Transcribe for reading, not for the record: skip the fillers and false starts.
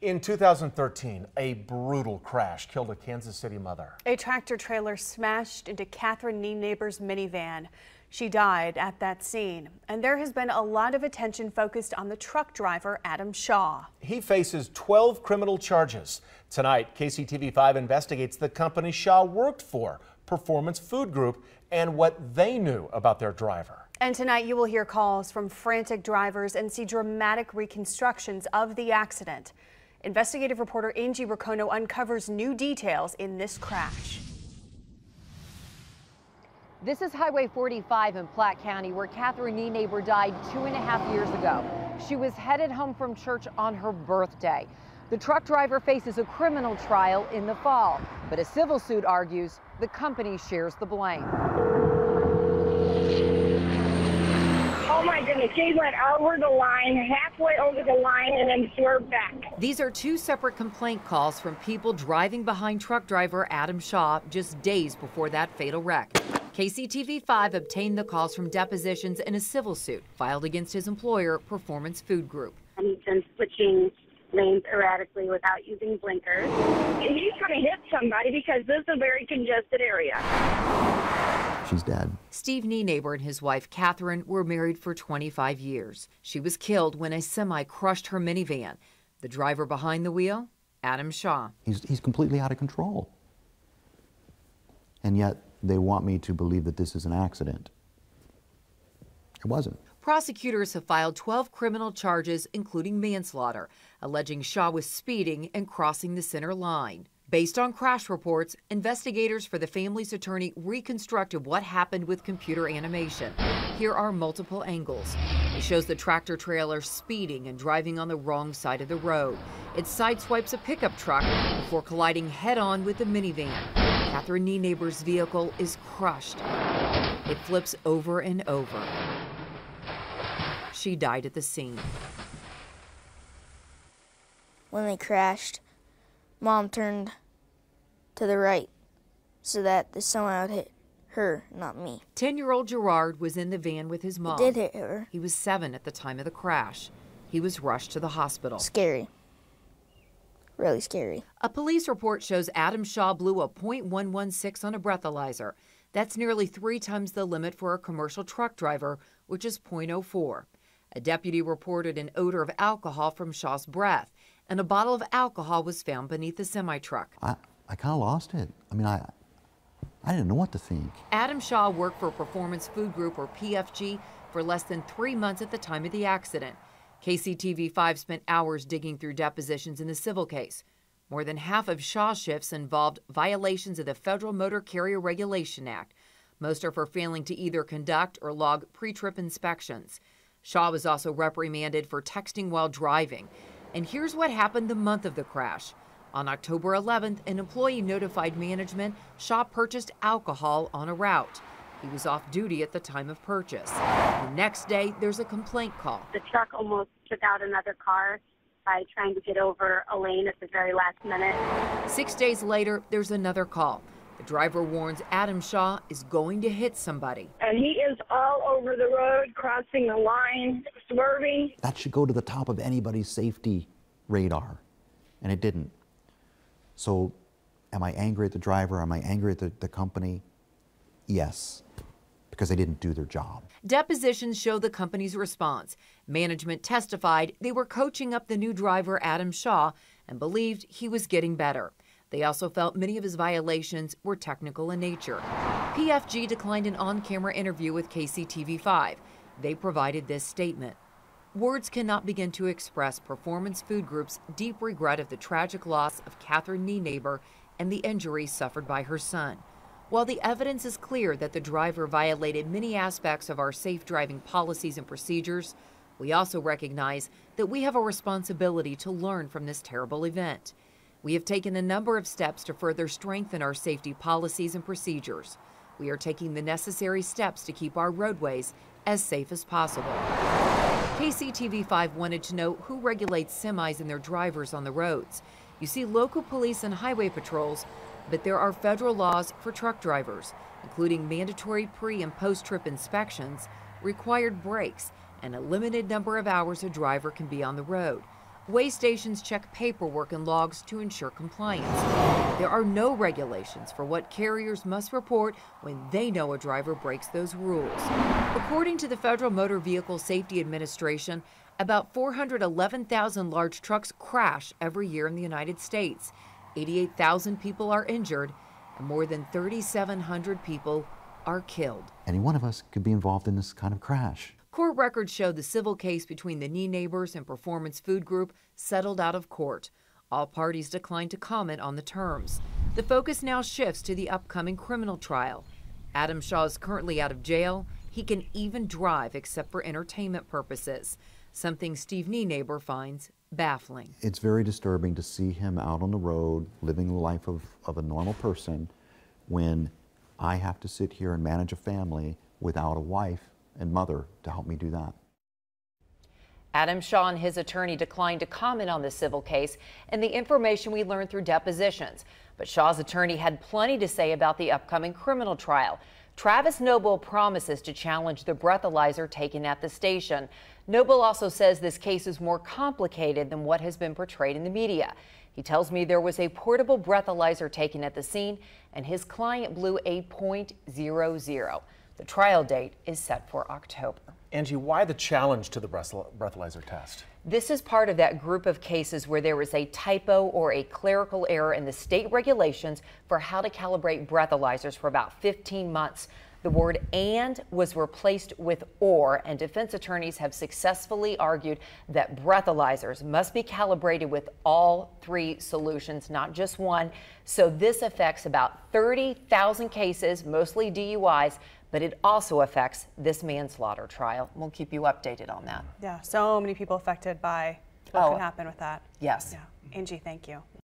In 2013, a brutal crash killed a Kansas City mother. A tractor trailer smashed into Catherine Neighbor's minivan. She died at that scene, and there has been a lot of attention focused on the truck driver, Adam Shaw. He faces 12 criminal charges. Tonight, KCTV5 investigates the company Shaw worked for, Performance Food Group, and what they knew about their driver. And tonight you will hear calls from frantic drivers and see dramatic reconstructions of the accident. Investigative reporter Angie Racono uncovers new details in this crash. This is Highway 45 in Platte County, where Catherine Neighbor died 2.5 years ago. She was headed home from church on her birthday. The truck driver faces a criminal trial in the fall, but a civil suit argues the company shares the blame. Oh my goodness, she went over the line, halfway over the line, and then swerved back. These are two separate complaint calls from people driving behind truck driver Adam Shaw just days before that fatal wreck. KCTV5 obtained the calls from depositions in a civil suit filed against his employer, Performance Food Group. And he's been switching lanes erratically without using blinkers. He's going to hit somebody because this is a very congested area. She's dead. Steve Neighbor and his wife, Catherine, were married for 25 years. She was killed when a semi crushed her minivan. The driver behind the wheel, Adam Shaw. He's completely out of control. And yet they want me to believe that this is an accident. It wasn't. Prosecutors have filed 12 criminal charges, including manslaughter, alleging Shaw was speeding and crossing the center line. Based on crash reports, investigators for the family's attorney reconstructed what happened with computer animation. Here are multiple angles. It shows the tractor trailer speeding and driving on the wrong side of the road. It sideswipes a pickup truck before colliding head-on with the minivan. Catherine Neighbor's vehicle is crushed. It flips over and over. She died at the scene. When they crashed, Mom turned to the right so that the semi would hit her, not me. 10-year-old Gerard was in the van with his mom. It did hit her. He was 7 at the time of the crash. He was rushed to the hospital. Scary. Really scary. A police report shows Adam Shaw blew a .116 on a breathalyzer. That's nearly 3 times the limit for a commercial truck driver, which is .04. A deputy reported an odor of alcohol from Shaw's breath, and a bottle of alcohol was found beneath the semi-truck. I kind of lost it. I mean, I didn't know what to think. Adam Shaw worked for Performance Food Group, or PFG, for less than 3 months at the time of the accident. KCTV5 spent hours digging through depositions in the civil case. More than half of Shaw's shifts involved violations of the Federal Motor Carrier Regulation Act. Most are for failing to either conduct or log pre-trip inspections. Shaw was also reprimanded for texting while driving. And here's what happened the month of the crash. On October 11th, an employee notified management Shaw purchased alcohol on a route. He was off duty at the time of purchase. The next day, there's a complaint call. The truck almost took out another car by trying to get over a lane at the very last minute. 6 days later, there's another call. The driver warns Adam Shaw is going to hit somebody. And he is all over the road, crossing the line, swerving. That should go to the top of anybody's safety radar, and it didn't. So am I angry at the driver? Am I angry at the company? Yes, because they didn't do their job. Depositions show the company's response. Management testified they were coaching up the new driver, Adam Shaw, and believed he was getting better. They also felt many of his violations were technical in nature. PFG declined an on-camera interview with KCTV5. They provided this statement. Words cannot begin to express Performance Food Group's deep regret of the tragic loss of Catherine Neighbor and the injuries suffered by her son. While the evidence is clear that the driver violated many aspects of our safe driving policies and procedures, we also recognize that we have a responsibility to learn from this terrible event. We have taken a number of steps to further strengthen our safety policies and procedures. We are taking the necessary steps to keep our roadways as safe as possible. KCTV5 wanted to know who regulates semis and their drivers on the roads. You see local police and highway patrols, but there are federal laws for truck drivers, including mandatory pre- and post-trip inspections, required brakes, and a limited number of hours a driver can be on the road. Weigh stations check paperwork and logs to ensure compliance. There are no regulations for what carriers must report when they know a driver breaks those rules. According to the Federal Motor Vehicle Safety Administration, about 411,000 large trucks crash every year in the United States. 88,000 people are injured, and more than 3,700 people are killed. Any one of us could be involved in this kind of crash. Court records show the civil case between the knee neighbors and Performance Food Group settled out of court. All parties declined to comment on the terms. The focus now shifts to the upcoming criminal trial. Adam Shaw is currently out of jail. He can even drive except for entertainment purposes, something Steve Neighbor finds baffling. It's very disturbing to see him out on the road living the life of a normal person when I have to sit here and manage a family without a wife and mother to help me do that. Adam Shaw and his attorney declined to comment on the civil case and the information we learned through depositions. But Shaw's attorney had plenty to say about the upcoming criminal trial. Travis Noble promises to challenge the breathalyzer taken at the station. Noble also says this case is more complicated than what has been portrayed in the media. He tells me there was a portable breathalyzer taken at the scene and his client blew a .00. The trial date is set for October. Angie, why the challenge to the breathalyzer test? This is part of that group of cases where there was a typo or a clerical error in the state regulations for how to calibrate breathalyzers for about 15 months. The word "and" was replaced with "or," and defense attorneys have successfully argued that breathalyzers must be calibrated with all three solutions, not just one. So this affects about 30,000 cases, mostly DUIs, but it also affects this manslaughter trial. We'll keep you updated on that. Yeah, so many people affected by what could happen with that. Yes. Yeah. Angie, thank you.